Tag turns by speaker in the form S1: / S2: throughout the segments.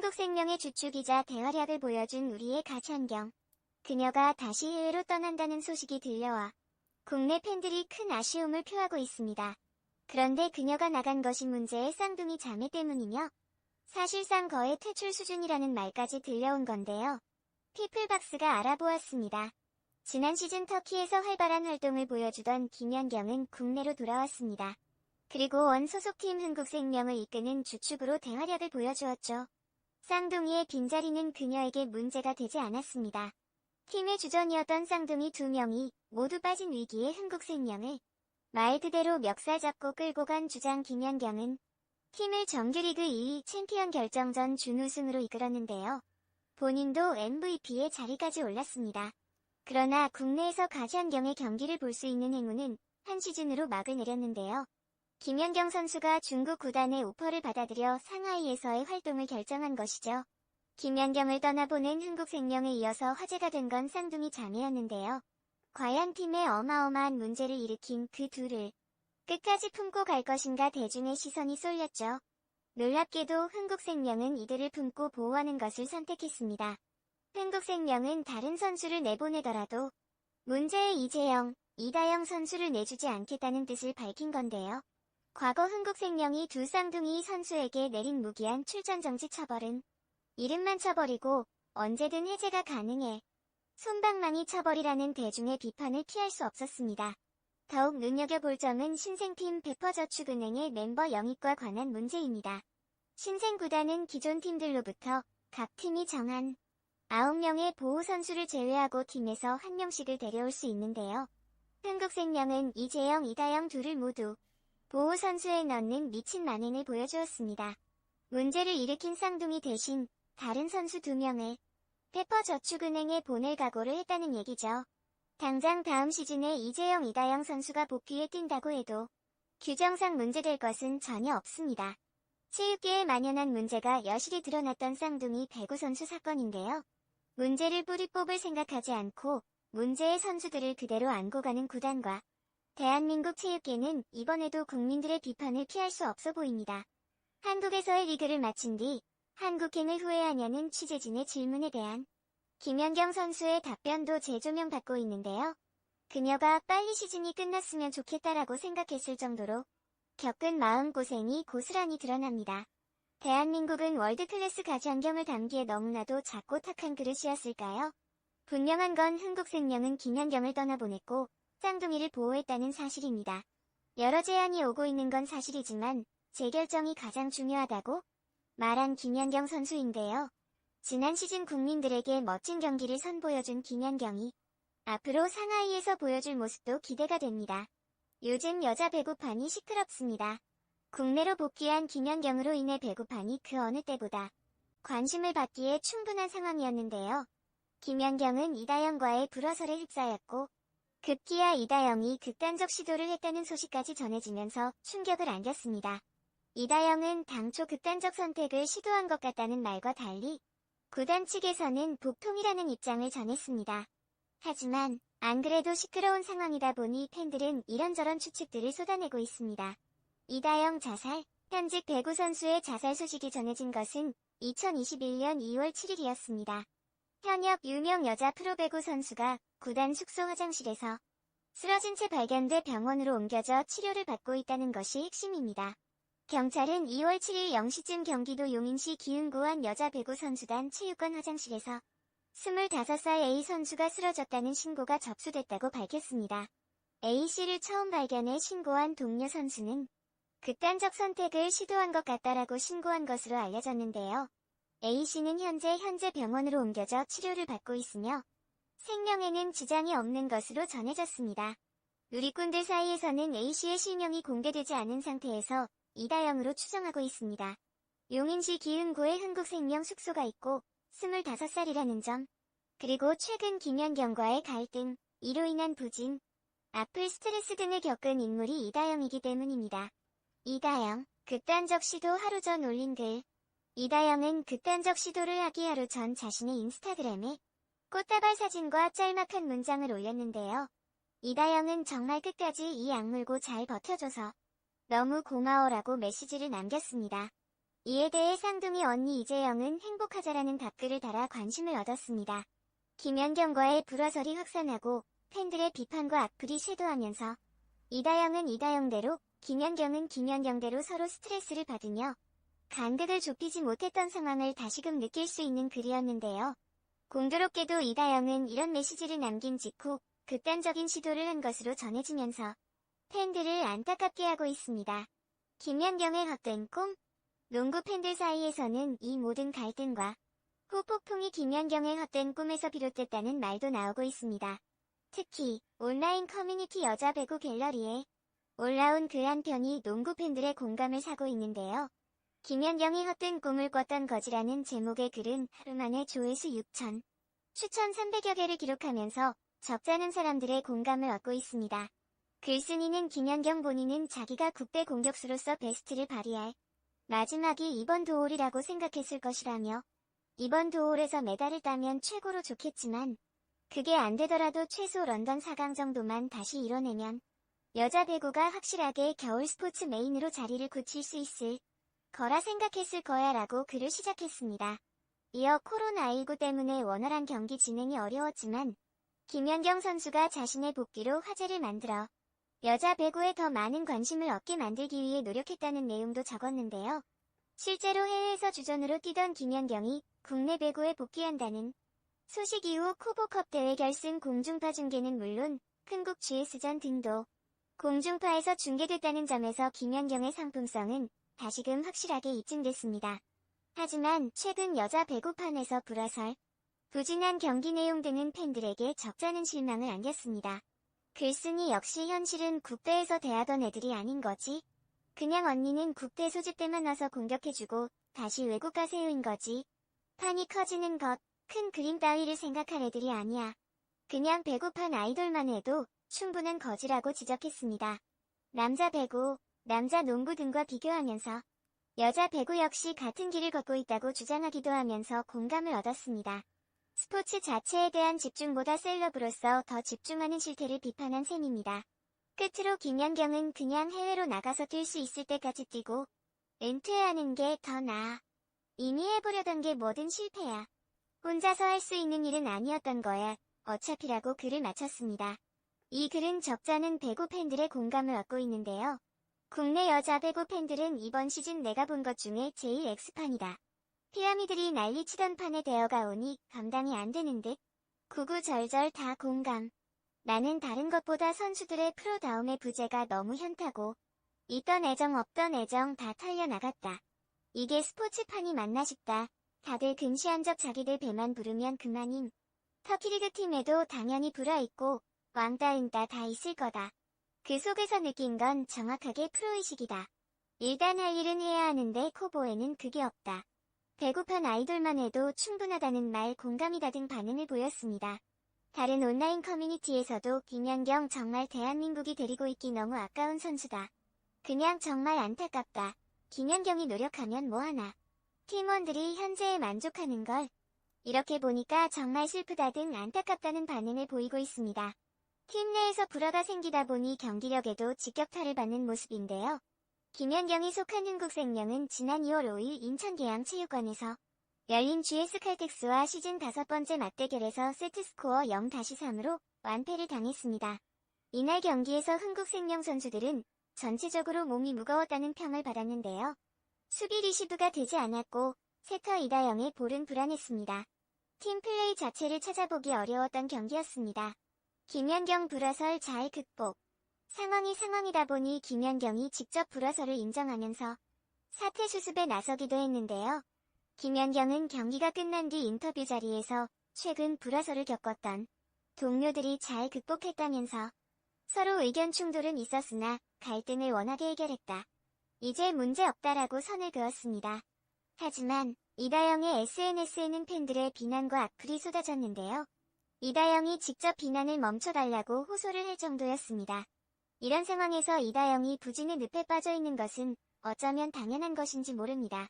S1: 흥국생명의 주축이자 대활약을 보여준 우리의 가찬경. 그녀가 다시 해외로 떠난다는 소식이 들려와 국내 팬들이 큰 아쉬움을 표하고 있습니다. 그런데 그녀가 나간 것이 문제의 쌍둥이 자매 때문이며 사실상 거의 퇴출 수준이라는 말까지 들려온 건데요. 피플박스가 알아보았습니다. 지난 시즌 터키에서 활발한 활동을 보여주던 김연경은 국내로 돌아왔습니다. 그리고 원 소속팀 흥국생명을 이끄는 주축으로 대활약을 보여주었죠. 쌍둥이의 빈자리는 그녀에게 문제가 되지 않았습니다. 팀의 주전이었던 쌍둥이 2명이 모두 빠진 위기에 흥국생명을 말 그대로 멱살 잡고 끌고 간 주장 김연경은 팀을 정규리그 2위 챔피언 결정전 준우승으로 이끌었는데요. 본인도 MVP의 자리까지 올랐습니다. 그러나 국내에서 가찬경의 경기를 볼 수 있는 행운은 한 시즌으로 막을 내렸는데요. 김연경 선수가 중국 구단의 오퍼를 받아들여 상하이에서의 활동을 결정한 것이죠. 김연경을 떠나보낸 흥국생명에 이어서 화제가 된 건 쌍둥이 자매였는데요. 과연 팀에 어마어마한 문제를 일으킨 그 둘을 끝까지 품고 갈 것인가 대중의 시선이 쏠렸죠. 놀랍게도 흥국생명은 이들을 품고 보호하는 것을 선택했습니다. 흥국생명은 다른 선수를 내보내더라도 문제의 이재영, 이다영 선수를 내주지 않겠다는 뜻을 밝힌 건데요. 과거 흥국생명이 두 쌍둥이 선수에게 내린 무기한 출전 정지 처벌은 이름만 처벌이고 언제든 해제가 가능해 솜방망이 처벌이라는 대중의 비판을 피할 수 없었습니다. 더욱 눈여겨볼 점은 신생팀 페퍼저축은행의 멤버 영입과 관한 문제입니다. 신생구단은 기존 팀들로부터 각 팀이 정한 9명의 보호 선수를 제외하고 팀에서 한 명씩을 데려올 수 있는데요. 흥국생명은 이재영, 이다영 둘을 모두 보호 선수에 넣는 미친 만행을 보여주었습니다. 문제를 일으킨 쌍둥이 대신 다른 선수 2명을 페퍼저축은행에 보낼 각오를 했다는 얘기죠. 당장 다음 시즌에 이재영, 이다영 선수가 복귀에 뛴다고 해도 규정상 문제될 것은 전혀 없습니다. 체육계에 만연한 문제가 여실히 드러났던 쌍둥이 배구 선수 사건인데요. 문제를 뿌리 뽑을 생각하지 않고 문제의 선수들을 그대로 안고 가는 구단과 대한민국 체육계는 이번에도 국민들의 비판을 피할 수 없어 보입니다. 한국에서의 리그를 마친 뒤 한국행을 후회하냐는 취재진의 질문에 대한 김연경 선수의 답변도 재조명받고 있는데요. 그녀가 빨리 시즌이 끝났으면 좋겠다라고 생각했을 정도로 겪은 마음고생이 고스란히 드러납니다. 대한민국은 월드클래스 가찬경을 담기에 너무나도 작고 탁한 그릇이었을까요? 분명한 건 흥국생명은 김연경을 떠나보냈고 쌍둥이를 보호했다는 사실입니다. 여러 제안이 오고 있는 건 사실이지만 제 결정이 가장 중요하다고 말한 김연경 선수인데요. 지난 시즌 국민들에게 멋진 경기를 선보여준 김연경이 앞으로 상하이에서 보여줄 모습도 기대가 됩니다. 요즘 여자 배구판이 시끄럽습니다. 국내로 복귀한 김연경으로 인해 배구판이 그 어느 때보다 관심을 받기에 충분한 상황이었는데요. 김연경은 이다영과의 불화설에 휩싸였고 급기야 이다영이 극단적 시도를 했다는 소식까지 전해지면서 충격을 안겼습니다. 이다영은 당초 극단적 선택을 시도한 것 같다는 말과 달리 구단 측에서는 복통이라는 입장을 전했습니다. 하지만 안 그래도 시끄러운 상황이다 보니 팬들은 이런저런 추측들을 쏟아내고 있습니다. 이다영 자살, 현직 배구 선수의 자살 소식이 전해진 것은 2021년 2월 7일이었습니다. 현역 유명 여자 프로배구 선수가 구단 숙소 화장실에서 쓰러진 채 발견돼 병원으로 옮겨져 치료를 받고 있다는 것이 핵심입니다. 경찰은 2월 7일 0시쯤 경기도 용인시 기흥구 한 여자 배구 선수단 체육관 화장실에서 25살 A 선수가 쓰러졌다는 신고가 접수됐다고 밝혔습니다. A씨를 처음 발견해 신고한 동료 선수는 극단적 선택을 시도한 것 같다라고 신고한 것으로 알려졌는데요. A씨는 현재 병원으로 옮겨져 치료를 받고 있으며 생명에는 지장이 없는 것으로 전해졌습니다. 누리꾼들 사이에서는 A씨의 실명이 공개되지 않은 상태에서 이다영으로 추정하고 있습니다. 용인시 기흥구에 흥국생명 숙소가 있고 25살이라는 점, 그리고 최근 김연경과의 갈등, 이로 인한 부진, 악플 스트레스 등을 겪은 인물이 이다영이기 때문입니다. 이다영, 극단적 시도 하루 전 올린 글. 이다영은 극단적 시도를 하기 하루 전 자신의 인스타그램에 꽃다발 사진과 짤막한 문장을 올렸는데요. 이다영은 정말 끝까지 이 악물고 잘 버텨줘서 너무 고마워라고 메시지를 남겼습니다. 이에 대해 쌍둥이 언니 이재영은 행복하자라는 답글을 달아 관심을 얻었습니다. 김연경과의 불화설이 확산하고 팬들의 비판과 악플이 쇄도하면서 이다영은 이다영대로, 김연경은 김연경대로 서로 스트레스를 받으며 간극을 좁히지 못했던 상황을 다시금 느낄 수 있는 글이었는데요. 공교롭게도 이다영은 이런 메시지를 남긴 직후 극단적인 시도를 한 것으로 전해지면서 팬들을 안타깝게 하고 있습니다. 김연경의 헛된 꿈? 농구 팬들 사이에서는 이 모든 갈등과 후폭풍이 김연경의 헛된 꿈에서 비롯됐다는 말도 나오고 있습니다. 특히 온라인 커뮤니티 여자 배구 갤러리에 올라온 글 한 편이 농구 팬들의 공감을 사고 있는데요. 김연경이 헛된 꿈을 꿨던 거지라는 제목의 글은 하루 만에 조회수 6천, 추천 300여 개를 기록하면서 적잖은 사람들의 공감을 얻고 있습니다. 글쓴이는 김연경 본인은 자기가 국대 공격수로서 베스트를 발휘할 마지막이 이번 도올이라고 생각했을 것이라며 이번 도올에서 메달을 따면 최고로 좋겠지만 그게 안 되더라도 최소 런던 4강 정도만 다시 이뤄내면 여자 배구가 확실하게 겨울 스포츠 메인으로 자리를 굳힐 수 있을 거라 생각했을 거야 라고 글을 시작했습니다. 이어 코로나19 때문에 원활한 경기 진행이 어려웠지만 김연경 선수가 자신의 복귀로 화제를 만들어 여자 배구에 더 많은 관심을 얻게 만들기 위해 노력했다는 내용도 적었는데요. 실제로 해외에서 주전으로 뛰던 김연경이 국내 배구에 복귀한다는 소식 이후 코보컵 대회 결승 공중파 중계는 물론 흥국 GS전 등도 공중파에서 중계됐다는 점에서 김연경의 상품성은 다시금 확실하게 입증됐습니다. 하지만 최근 여자 배구판에서 불화설, 부진한 경기 내용 등은 팬들에게 적잖은 실망을 안겼습니다. 글쓴이 역시 현실은 국대에서 대하던 애들이 아닌 거지. 그냥 언니는 국대 소집 때만 와서 공격해주고 다시 외국 가세요인 거지. 판이 커지는 것, 큰 그림 따위를 생각할 애들이 아니야. 그냥 배구판 아이돌만 해도 충분한 거지라고 지적했습니다. 남자 배구, 남자 농구 등과 비교하면서 여자 배구 역시 같은 길을 걷고 있다고 주장하기도 하면서 공감을 얻었습니다. 스포츠 자체에 대한 집중보다 셀럽으로서 더 집중하는 실태를 비판한 셈입니다. 끝으로 김연경은 그냥 해외로 나가서 뛸 수 있을 때까지 뛰고 은퇴하는 게 더 나아. 이미 해보려던 게 뭐든 실패야. 혼자서 할 수 있는 일은 아니었던 거야. 어차피라고 글을 마쳤습니다. 이 글은 적잖은 배구 팬들의 공감을 얻고 있는데요. 국내 여자 배구 팬들은 이번 시즌 내가 본 것 중에 제일 X판이다. 피라미들이 난리치던 판에 대어가 오니 감당이 안 되는 듯. 구구절절 다 공감. 나는 다른 것보다 선수들의 프로다움의 부재가 너무 현타고 있던 애정 없던 애정 다 털려나갔다. 이게 스포츠판이 맞나 싶다. 다들 근시한 적 자기들 배만 부르면 그만임. 터키리그 팀에도 당연히 불화 있고 왕따 은따 다 있을 거다. 그 속에서 느낀 건 정확하게 프로의식이다. 일단 할 일은 해야 하는데 코보에는 그게 없다. 배구판 아이돌만 해도 충분하다는 말 공감이다 등 반응을 보였습니다. 다른 온라인 커뮤니티에서도 김연경 정말 대한민국이 데리고 있기 너무 아까운 선수다. 그냥 정말 안타깝다. 김연경이 노력하면 뭐하나. 팀원들이 현재에 만족하는 걸. 이렇게 보니까 정말 슬프다 등 안타깝다는 반응을 보이고 있습니다. 팀 내에서 불화가 생기다 보니 경기력에도 직격탄을 받는 모습인데요. 김연경이 속한 흥국생명은 지난 2월 5일 인천계양체육관에서 열린 GS 칼텍스와 시즌 5번째 맞대결에서 세트스코어 0-3으로 완패를 당했습니다. 이날 경기에서 흥국생명 선수들은 전체적으로 몸이 무거웠다는 평을 받았는데요. 수비 리시브가 되지 않았고 세터 이다영의 볼은 불안했습니다. 팀 플레이 자체를 찾아보기 어려웠던 경기였습니다. 김연경 불화설 잘 극복. 상황이 상황이다 보니 김연경이 직접 불화설을 인정하면서 사태 수습에 나서기도 했는데요. 김연경은 경기가 끝난 뒤 인터뷰 자리에서 최근 불화설을 겪었던 동료들이 잘 극복했다면서 서로 의견 충돌은 있었으나 갈등을 원하게 해결했다. 이제 문제 없다라고 선을 그었습니다. 하지만 이다영의 SNS에는 팬들의 비난과 악플이 쏟아졌는데요. 이다영이 직접 비난을 멈춰달라고 호소를 할 정도였습니다. 이런 상황에서 이다영이 부진의 늪에 빠져 있는 것은 어쩌면 당연한 것인지 모릅니다.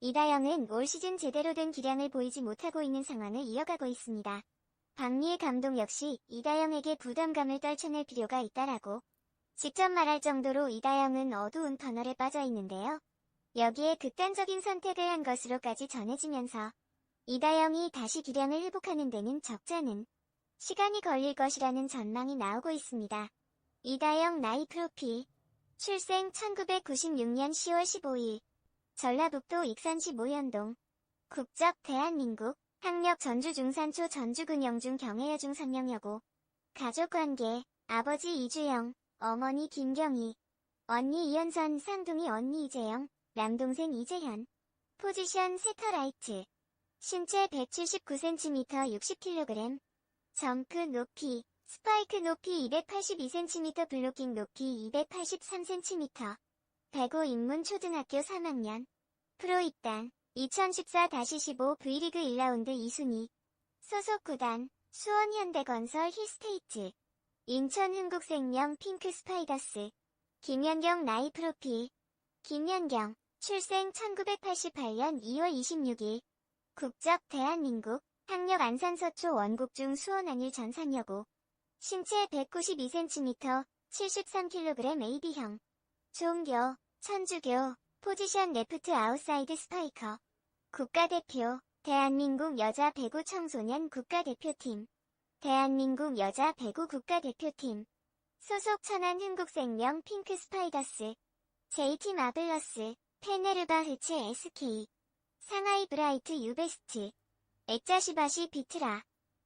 S1: 이다영은 올 시즌 제대로 된 기량을 보이지 못하고 있는 상황을 이어가고 있습니다. 박리의 감독 역시 이다영에게 부담감을 떨쳐낼 필요가 있다라고 직접 말할 정도로 이다영은 어두운 터널에 빠져 있는데요. 여기에 극단적인 선택을 한 것으로까지 전해지면서 이다영이 다시 기량을 회복하는 데는 적잖은 시간이 걸릴 것이라는 전망이 나오고 있습니다. 이다영 나이 프로필. 출생 1996년 10월 15일. 전라북도 익산시 모현동. 국적 대한민국. 학력 전주중산초 전주군영중 경해여중 상명여고. 가족관계. 아버지 이주영, 어머니 김경희. 언니 이현선, 쌍둥이 언니 이재영, 남동생 이재현. 포지션 세터라이트. 신체 179cm 60kg. 점프 높이. 스파이크 높이 282cm, 블로킹 높이 283cm. 배고 입문 초등학교 3학년. 프로 입단. 2014-15 V리그 1라운드 2순위. 소속 구단. 수원현대건설 힐스테이트. 인천흥국생명 핑크스파이더스. 김연경 나이 프로필. 김연경. 출생 1988년 2월 26일. 국적 대한민국. 학력 안산서초 원국중 수원안일 전산여고. 신체 192cm, 73kg AB형. 종교, 천주교. 포지션 레프트 아웃사이드 스파이커. 국가대표. 대한민국 여자 배구 청소년 국가대표팀. 대한민국 여자 배구 국가대표팀. 소속 천안흥국생명 핑크스파이더스. JT 마블러스. 페네르바흐체 SK. 상하이 브라이트 유베스트. 액자시바시 비트라.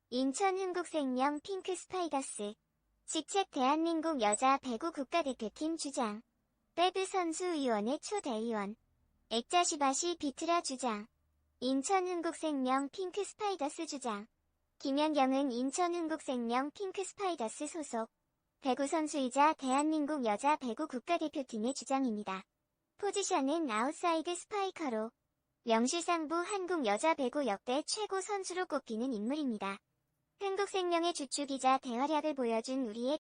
S1: 인천흥국생명 핑크스파이더스. 직책 대한민국 여자 배구 국가대표팀 주장. 배드 선수위원회 초대위원. 액자시바시 비트라 주장. 인천흥국생명 핑크스파이더스 주장. 김연경은 인천흥국생명 핑크스파이더스 소속. 배구 선수이자 대한민국 여자 배구 국가대표팀의 주장입니다. 포지션은 아웃사이드 스파이커로 명실상부 한국 여자 배구 역대 최고 선수로 꼽히는 인물입니다. 흥국생명의 주축이자 대활약을 보여준 우리의